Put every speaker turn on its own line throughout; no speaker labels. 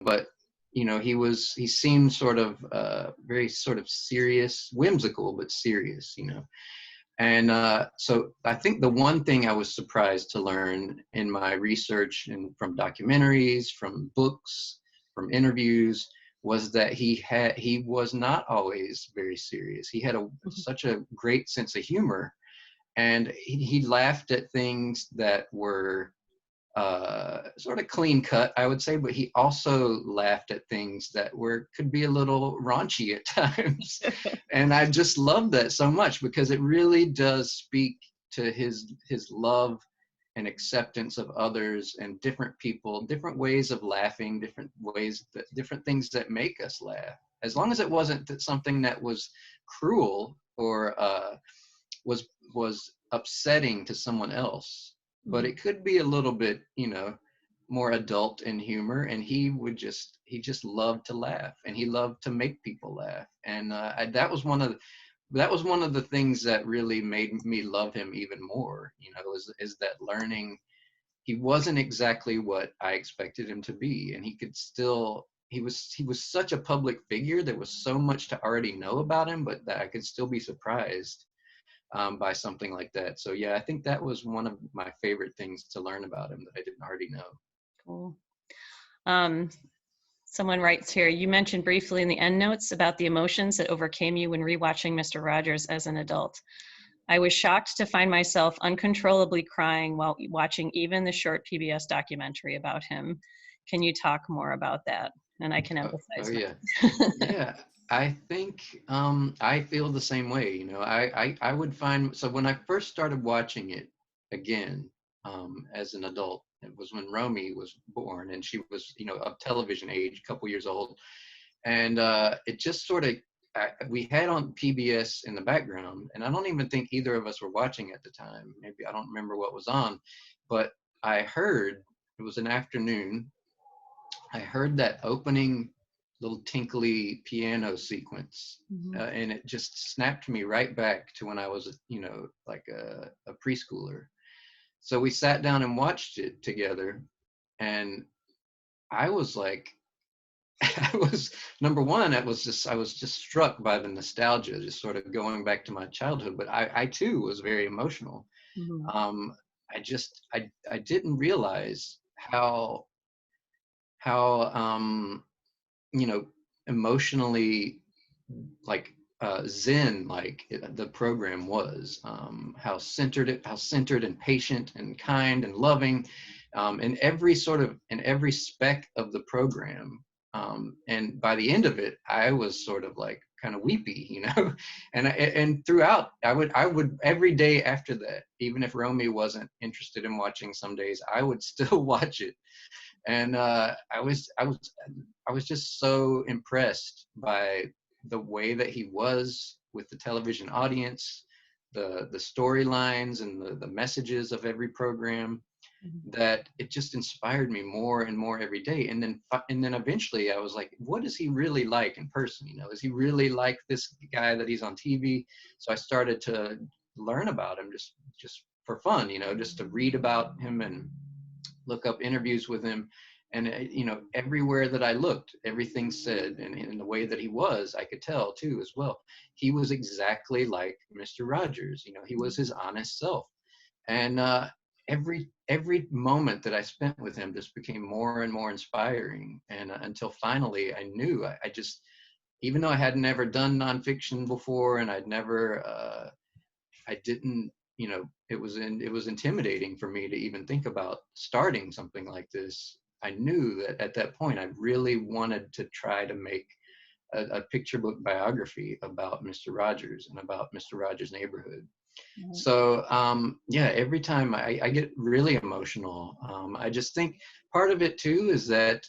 but he seemed sort of very sort of serious, whimsical, but serious, And so I think the one thing I was surprised to learn in my research and from documentaries, from books, from interviews, was that he was not always very serious. He had such a great sense of humor, and he laughed at things that were sort of clean cut, I would say, but he also laughed at things that could be a little raunchy at times. And I just love that so much, because it really does speak to his love and acceptance of others and different people, different ways of laughing, different things that make us laugh. As long as it wasn't something that was cruel or was upsetting to someone else, but it could be a little bit, more adult in humor. And he just loved to laugh, and he loved to make people laugh. And that was one of the things that really made me love him even more, is that learning. He wasn't exactly what I expected him to be, and he was such a public figure. There was so much to already know about him, but that I could still be surprised by something like that. So yeah, I think that was one of my favorite things to learn about him that I didn't already know.
Cool. Someone writes here, you mentioned briefly in the endnotes about the emotions that overcame you when rewatching Mr. Rogers as an adult. I was shocked to find myself uncontrollably crying while watching even the short PBS documentary about him. Can you talk more about that? And I can emphasize
yeah.
that.
Yeah, I think I feel the same way. I would find, so when I first started watching it again as an adult, it was when Romy was born, and she was, of television age, a couple years old. And it just sort of, we had on PBS in the background, and I don't even think either of us were watching at the time. Maybe, I don't remember what was on, but I heard, it was an afternoon, I heard that opening little tinkly piano sequence, and it just snapped me right back to when I was, like a preschooler. So we sat down and watched it together, and I was like, I was, number one, I was just struck by the nostalgia, just sort of going back to my childhood. But I too was very emotional. Um, I didn't realize how emotionally, like, zen like the program was, how centered and patient and kind and loving, in every speck of the program. And by the end of it, I was sort of like kind of weepy, and throughout, I would every day after that, even if Romy wasn't interested in watching some days, I would still watch it. And I was just so impressed by the way that he was with the television audience, the storylines and the messages of every program, that it just inspired me more and more every day. And then eventually I was like, what is he really like in person? Is he really like this guy that he's on TV? So I started to learn about him just for fun, just to read about him and look up interviews with him. And everywhere that I looked, everything said, and in the way that he was, I could tell too as well, he was exactly like Mr. Rogers. He was his honest self. And every moment that I spent with him just became more and more inspiring. And until finally I knew, I just, even though I had never done nonfiction before, and I didn't, it was intimidating for me to even think about starting something like this. I knew that at that point, I really wanted to try to make a picture book biography about Mr. Rogers and about Mr. Rogers' neighborhood. So yeah, every time I get really emotional. I just think part of it too is that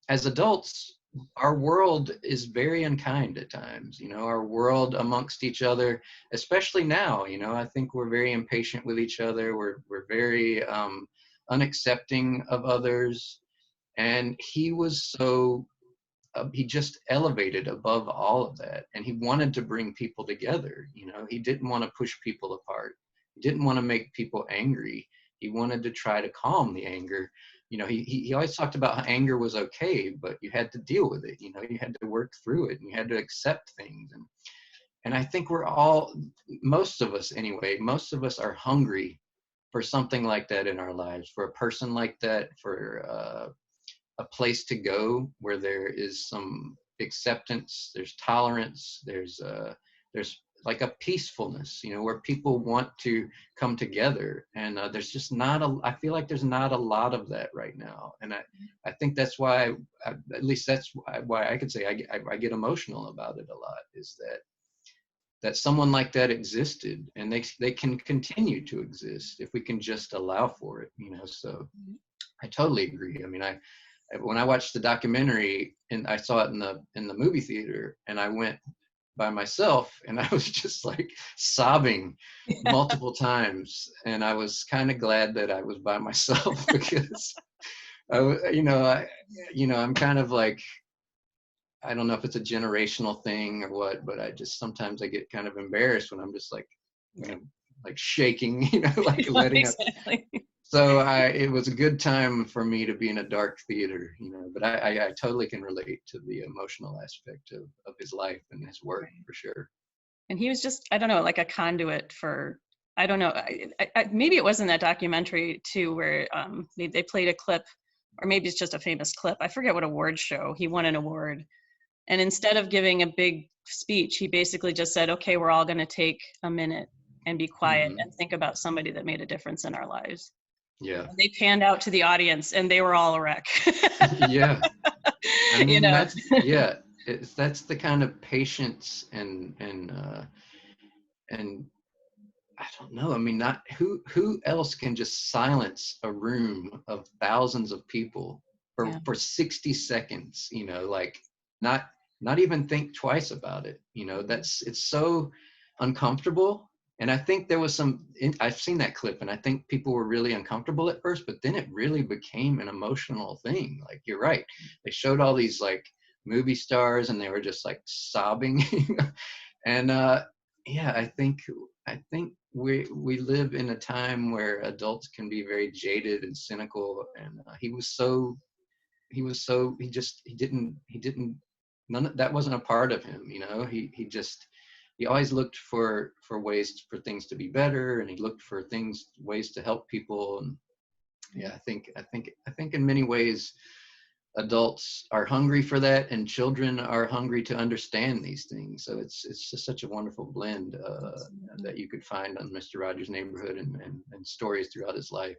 as adults, our world is very unkind at times. Our world amongst each other, especially now, I think we're very impatient with each other. We're very unaccepting of others. And he was so, he just elevated above all of that. And he wanted to bring people together. He didn't want to push people apart. He didn't want to make people angry. He wanted to try to calm the anger, he always talked about how anger was okay, but you had to deal with it. You had to work through it, and you had to accept things. And I think we're all, most of us anyway, most of us are hungry for something like that in our lives, for a person like that, for a place to go where there is some acceptance, there's tolerance, there's like a peacefulness, where people want to come together. And there's just I feel like there's not a lot of that right now. And I think that's why, at least that's why I could say I get emotional about it a lot, is that someone like that existed, and they can continue to exist if we can just allow for it. So I totally agree. I mean, when I watched the documentary, and I saw it in the movie theater, and I went by myself, and I was just like sobbing multiple times, and I was kind of glad that I was by myself because I'm kind of like, I don't know if it's a generational thing or what, but sometimes I get kind of embarrassed when I'm just like, like shaking, like letting up.
Exactly.
So it was a good time for me to be in a dark theater, but I totally can relate to the emotional aspect of his life and his work, for sure.
And he was just, I don't know, like a conduit for, I don't know, maybe it was in that documentary too, where they played a clip, or maybe it's just a famous clip. I forget what award show. He won an award. And instead of giving a big speech, he basically just said, okay, we're all going to take a minute and be quiet
Mm-hmm.
and think about somebody that made a difference in our lives.
Yeah.
And they panned out to the audience, and they were all a wreck.
Yeah. I mean,
know.
that's the kind of patience and I don't know. I mean, not who else can just silence a room of thousands of people
Yeah.
for 60 seconds, like not not even think twice about it. It's so uncomfortable. And I think there was I've seen that clip, and I think people were really uncomfortable at first, but then it really became an emotional thing. Like, you're right. They showed all these like movie stars, and they were just like sobbing. And yeah, I think we live in a time where adults can be very jaded and cynical. And he didn't, none of that wasn't a part of him. He always looked for ways for things to be better, and he looked for ways to help people. And yeah, I think in many ways adults are hungry for that, and children are hungry to understand these things. So it's just such a wonderful blend that you could find on Mr. Rogers' Neighborhood, and stories throughout his life.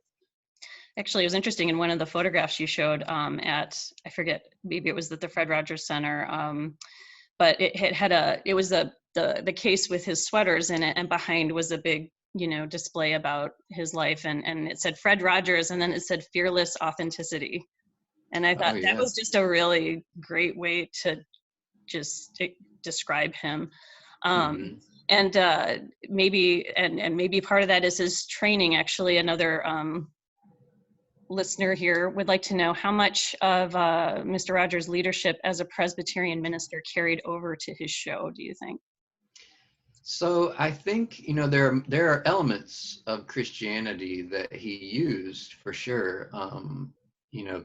Actually, it was interesting in one of the photographs you showed at, I forget, maybe it was at the Fred Rogers Center, but it was the case with his sweaters in it, and behind was a big display about his life, and it said Fred Rogers, and then it said fearless authenticity. And I
Oh
thought that
yeah.
was just a really great way to just describe him.
Mm-hmm.
And maybe part of that is his training. Actually, another listener here would like to know how much of Mr. Rogers' leadership as a Presbyterian minister carried over to his show, do you think?
So I think there are elements of Christianity that he used, for sure.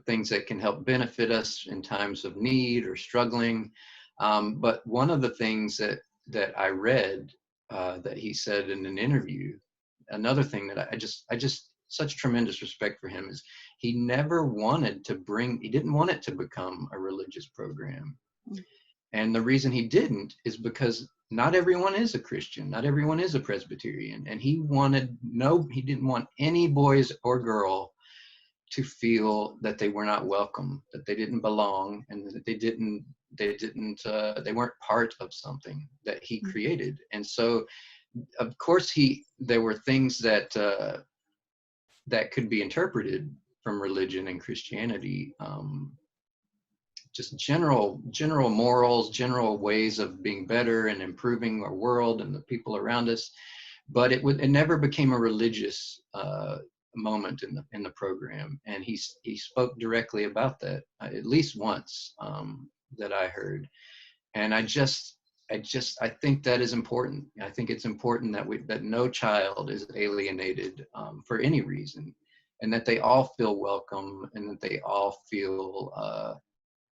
Things that can help benefit us in times of need or struggling. But one of the things that I read that he said in an interview, another thing that I just such tremendous respect for him, is he didn't want it to become a religious program. And the reason he didn't is because not everyone is a Christian, not everyone is a Presbyterian, and he didn't want any boys or girl to feel that they were not welcome, that they didn't belong, and that they weren't part of something that he created. And so, of course, there were things that could be interpreted from religion and Christianity. Just general morals, general ways of being better and improving our world and the people around us, but it never became a religious moment in the program. And he spoke directly about that at least once, that I heard. And I think that is important. I think it's important that no child is alienated for any reason. and that they all feel welcome, and that they all feel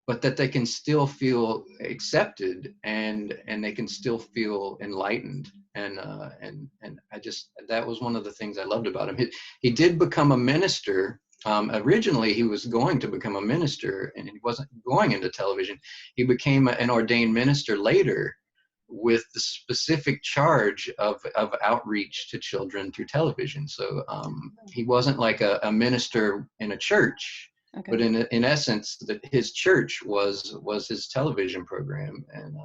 but that they can still feel accepted, and they can still feel enlightened. And I just, that was one of the things I loved about him. He did become a minister. Originally he was going to become a minister, and he wasn't going into television. He became an ordained minister later, with the specific charge of outreach to children through television. So he wasn't like a minister in a church,
Okay.
but in essence, that his church was his television program. And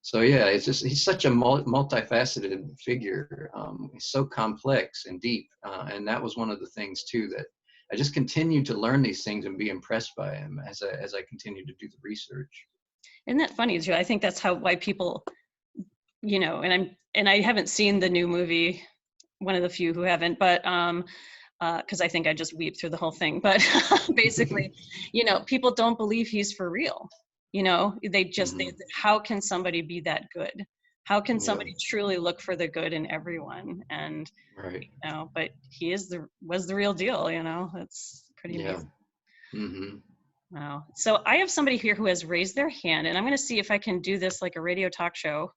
so yeah, it's just, he's such a multifaceted figure. He's so complex and deep, and that was one of the things too, that I just continued to learn these things and be impressed by him as I continued to do the research.
Isn't that funny, Joe? I think that's why people, you know, and I haven't seen the new movie, one of the few who haven't, but because I think I just weep through the whole thing. But basically, you know, people don't believe he's for real. You know, they just, how can somebody be that good? How can somebody truly look for the good in everyone? And,
right.
you know, but he was the real deal, you know, that's pretty amazing.
Mm-hmm.
Wow. So I have somebody here who has raised their hand, and I'm going to see if I can do this like a radio talk show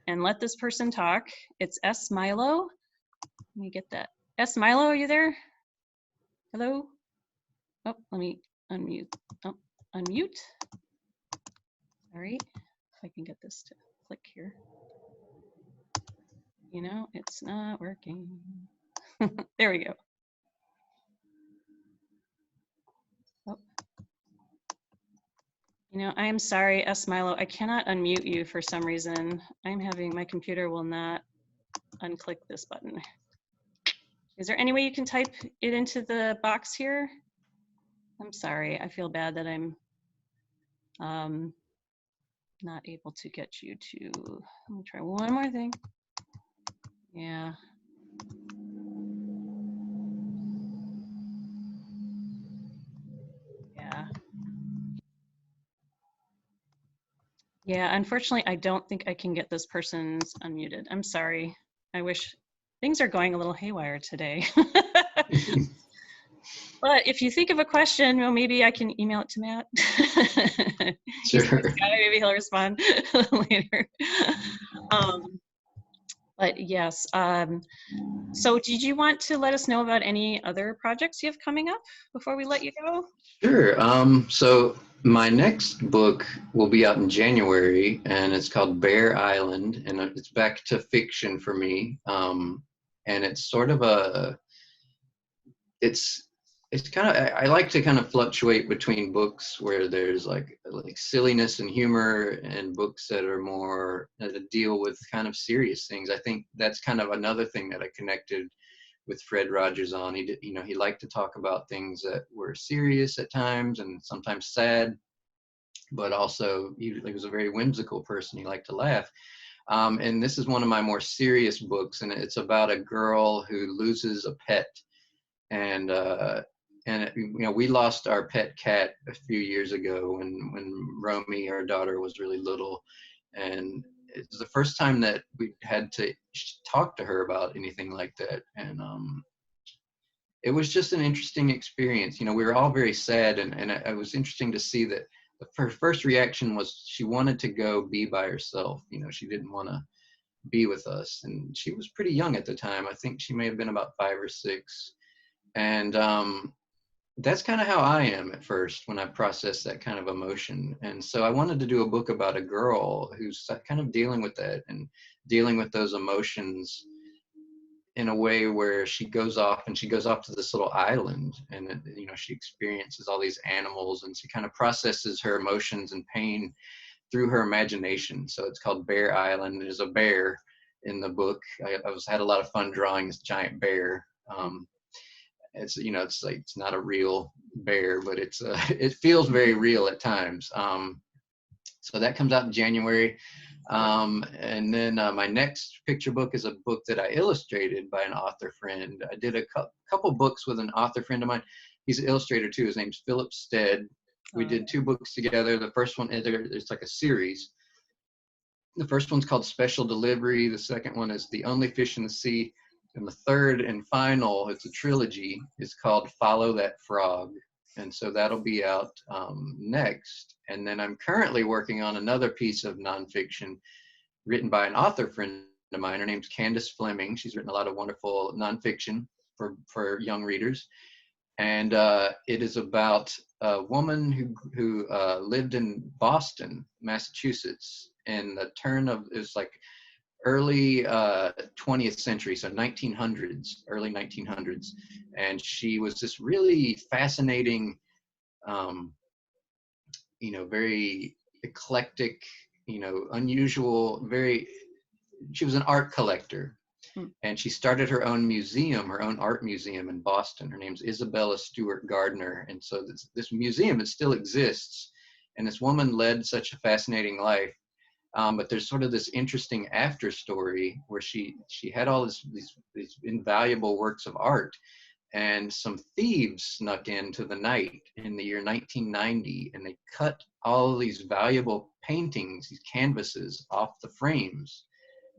and let this person talk. It's S. Milo. Let me get that. S. Milo, are you there? Hello? Oh, let me unmute. Oh, unmute. All right. If I can get this to click here. You know, it's not working. There we go. Oh. You know, I am sorry, S. Milo. I cannot unmute you for some reason. I'm having, my computer will not unclick this button. Is there any way you can type it into the box here? I'm sorry. I feel bad that I'm not able to get you to, let me try one more thing. Yeah. Yeah. Yeah, unfortunately, I don't think I can get this person's unmuted. I'm sorry. I wish, things are going a little haywire today. But if you think of a question, well, maybe I can email it to Matt. He's a nice guy, maybe he'll respond later. But yes, so did you want to let us know about any other projects you have coming up before we let you go?
Sure. So my next book will be out in January, and it's called Bear Island, and it's back to fiction for me. And it's sort of it's kind of, I like to kind of fluctuate between books where there's like silliness and humor, and books that are more that deal with kind of serious things. I think that's kind of another thing that I connected with Fred Rogers on. He did, you know, he liked to talk about things that were serious at times and sometimes sad, but also he was a very whimsical person. He liked to laugh. And this is one of my more serious books, and it's about a girl who loses a pet. And you know, we lost our pet cat a few years ago when Romy, our daughter, was really little, and it's the first time that we had to talk to her about anything like that. And it was just an interesting experience. You know, we were all very sad, and it was interesting to see that her first reaction was she wanted to go be by herself. You know, she didn't want to be with us, and she was pretty young at the time. I think she may have been about 5 or 6. And that's kind of how I am at first when I process that kind of emotion. And so I wanted to do a book about a girl who's kind of dealing with that and dealing with those emotions in a way where she goes off to this little island, and you know, she experiences all these animals, and she kind of processes her emotions and pain through her imagination. So it's called Bear Island. There's a bear in the book. I had a lot of fun drawing this giant bear. It's, you know, it's like, it's not a real bear, but it's it feels very real at times. So that comes out in January. And then my next picture book is a book that I illustrated by an author friend. I did a couple books with an author friend of mine. He's an illustrator too. His name's Philip Stead. We did 2 books together. The first one, it's like a series. The first one's called Special Delivery. The second one is The Only Fish in the Sea. And the third and final, it's a trilogy, is called Follow That Frog. And so that'll be out next. And then I'm currently working on another piece of nonfiction written by an author friend of mine. Her name's Candace Fleming. She's written a lot of wonderful nonfiction for young readers. And it is about a woman who lived in Boston, Massachusetts, in the turn of, it was like early 20th century, so 1900s, early 1900s. And she was this really fascinating, very eclectic, unusual, she was an art collector. And she started her own museum, her own art museum in Boston. Her name's Isabella Stewart Gardner. And so this museum, it still exists. And this woman led such a fascinating life. But there's sort of this interesting after story where she had all these invaluable works of art, and some thieves snuck into the night in the year 1990, and they cut all these valuable paintings, these canvases, off the frames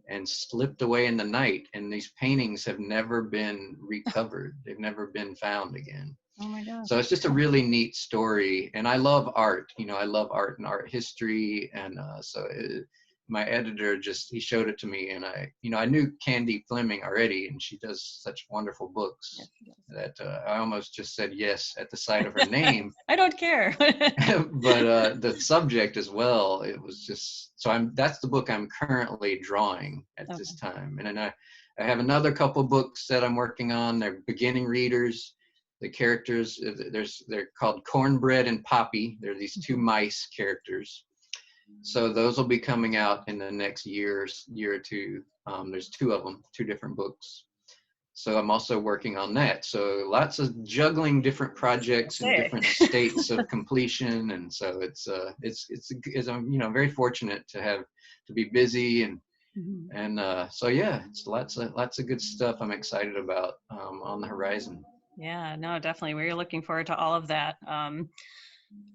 and slipped away in the night. And these paintings have never been recovered. They've never been found again.
Oh my God.
So it's just a really neat story. And I love art. I love art and art history. And my editor he showed it to me, and I knew Candy Fleming already, and she does such wonderful books that I almost just said yes at the sight of her name.
I don't care.
But the subject as well, it was just, so that's the book I'm currently drawing at this time. And then I have another couple books that I'm working on. They're beginning readers. The characters, they're called Cornbread and Poppy. They're these two mice characters. So those will be coming out in the next year or two. There's two of them, two different books. So I'm also working on that. So lots of juggling different projects in different states of completion. And so I'm very fortunate to be busy and so yeah, it's lots of good stuff I'm excited about on the horizon.
Yeah, no, definitely. We're looking forward to all of that.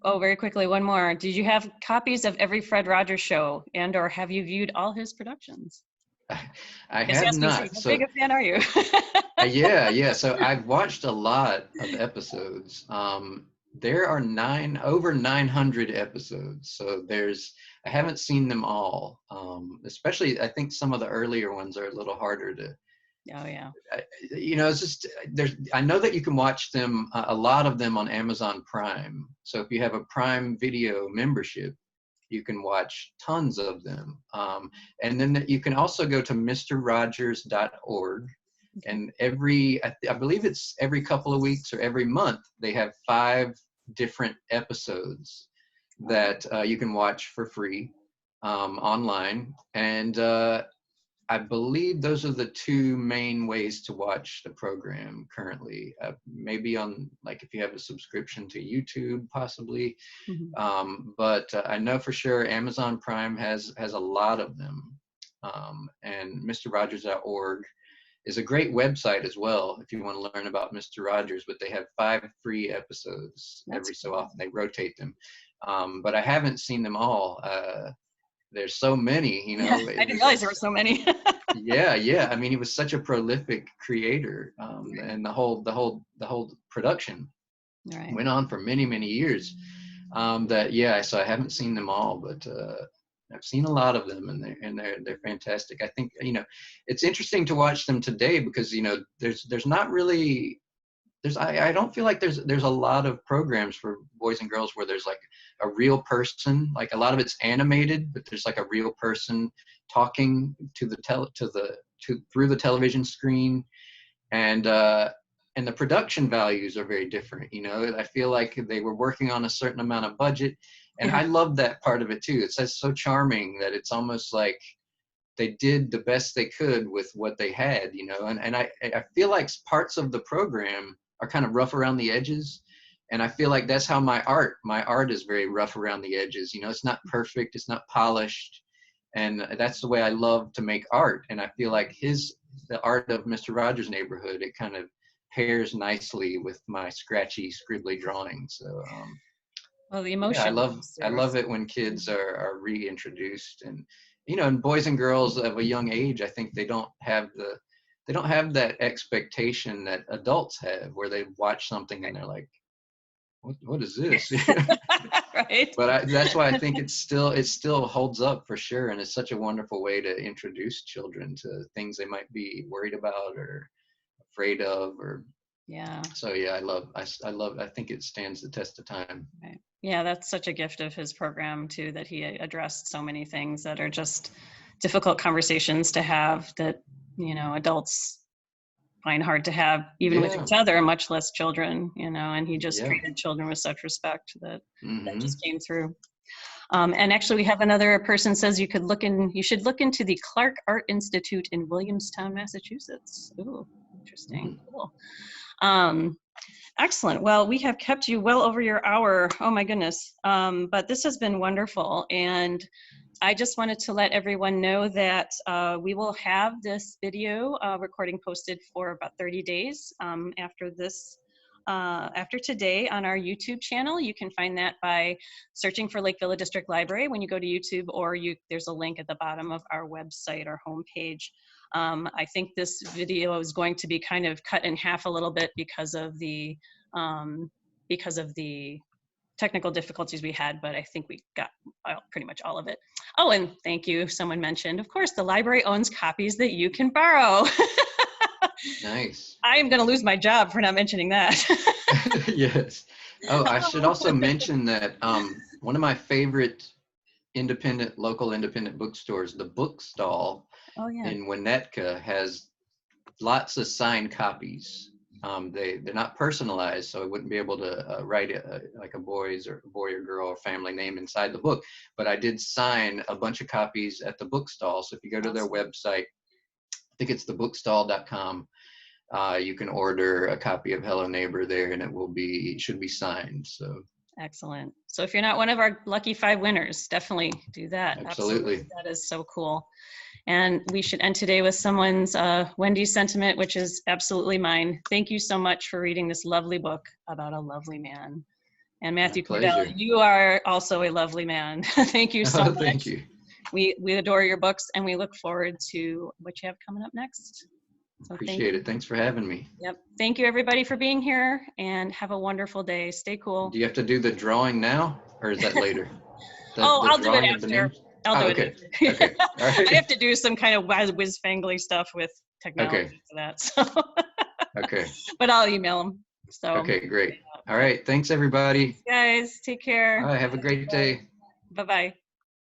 Very quickly, one more. Did you have copies of every Fred Rogers show, or have you viewed all his productions?
I have not.
How big a fan are you?
Yeah. So I've watched a lot of episodes. There are over 900 episodes. So I haven't seen them all. Especially, I think some of the earlier ones are a little harder to.
Oh yeah.
It's just I know that you can watch them, a lot of them on Amazon Prime. So if you have a Prime Video membership, you can watch tons of them. And then you can also go to mrrogers.org. And I believe it's every couple of weeks or every month, they have 5 different episodes that you can watch for free online. And I believe those are the 2 main ways to watch the program currently. Maybe on, like, if you have a subscription to YouTube, possibly. But I know for sure Amazon Prime has a lot of them. And mrrogers.org is a great website as well if you want to learn about Mr. Rogers. But they have 5 free episodes every so often. They rotate them. But I haven't seen them all. There's so many,
I didn't realize there were so many.
yeah. I mean, he was such a prolific creator, and the whole production went on for many, many years. So I haven't seen them all, but I've seen a lot of them, and they're fantastic. I think it's interesting to watch them today because there's not really. I don't feel like there's a lot of programs for boys and girls where there's like a real person. Like a lot of it's animated, but there's like a real person talking through the television screen, and the production values are very different. I feel like they were working on a certain amount of budget, and I love that part of it too. It's so charming that it's almost like they did the best they could with what they had, and I feel like parts of the program are kind of rough around the edges. And I feel like that's how my art is very rough around the edges. It's not perfect, it's not polished. And that's the way I love to make art. And I feel like the art of Mr. Rogers' Neighborhood, it kind of pairs nicely with my scratchy, scribbly drawings. So,
well, the emotion.
I love it when kids are reintroduced, and and boys and girls of a young age, I think they don't have they don't have that expectation that adults have, where they watch something and they're like, what is this?
Right.
But that's why I think it still holds up for sure, and it's such a wonderful way to introduce children to things they might be worried about or afraid of, or
Yeah.
so yeah, I think it stands the test of time.
Right. Yeah, that's such a gift of his program too, that he addressed so many things that are just difficult conversations to have that, adults find hard to have even with
Yeah,
each other, much less children, and he just
yeah.
treated children with such respect that
Hmm.
just came through. And actually we have another person says you should look into the Clark Art Institute in Williamstown, Massachusetts. Ooh, interesting. Cool. Um, Excellent. Well, we have kept you well over your hour. Oh my goodness. But this has been wonderful. And I just wanted to let everyone know that we will have this video recording posted for about 30 days after today on our YouTube channel. You can find that by searching for Lake Villa District Library when you go to YouTube, or there's a link at the bottom of our website or homepage. I think this video is going to be kind of cut in half a little bit because of the technical difficulties we had, but I think we got pretty much all of it. Oh, and thank you. Someone mentioned, of course, the library owns copies that you can borrow.
Nice.
I am going to lose my job for not mentioning that.
Yes. Oh, I should also mention that one of my favorite local independent bookstores, the Book Stall
Oh yeah.
in Winnetka, has lots of signed copies. They're not personalized, so I wouldn't be able to write like a boy or girl or family name inside the book. But I did sign a bunch of copies at the bookstall. So if you go to their
Awesome.
website, I think it's thebookstall.com. You can order a copy of Hello Neighbor there, and it should be signed. So
Excellent. So if you're not one of our lucky 5 winners, definitely do that. Absolutely.
absolutely.
That is so cool. And we should end today with someone's Wendy's sentiment, which is absolutely mine. Thank you so much for reading this lovely book about a lovely man. And
My
Matthew Cordell,
pleasure.
you are also a lovely man. Thank you so
Oh,
much.
thank you.
We adore your books, and we look forward to what you have coming up next. So thank
Appreciate
you.
it. Thanks for having me.
Yep. Thank you everybody for being here, and have a wonderful day. Stay cool.
Do you have to do the drawing now, or is that later?
Oh,
The
I'll do it
drawing of the
after.
names?
I'll
Oh,
do it
okay.
after.
Okay. All
I
right.
have to do some kind of whiz-fangly stuff with
Okay.
technology for that. So,
Okay.
but I'll email them. So,
Okay, great. All right. Thanks, everybody.
guys, take
All
care.
right. Have a great day.
Bye-bye.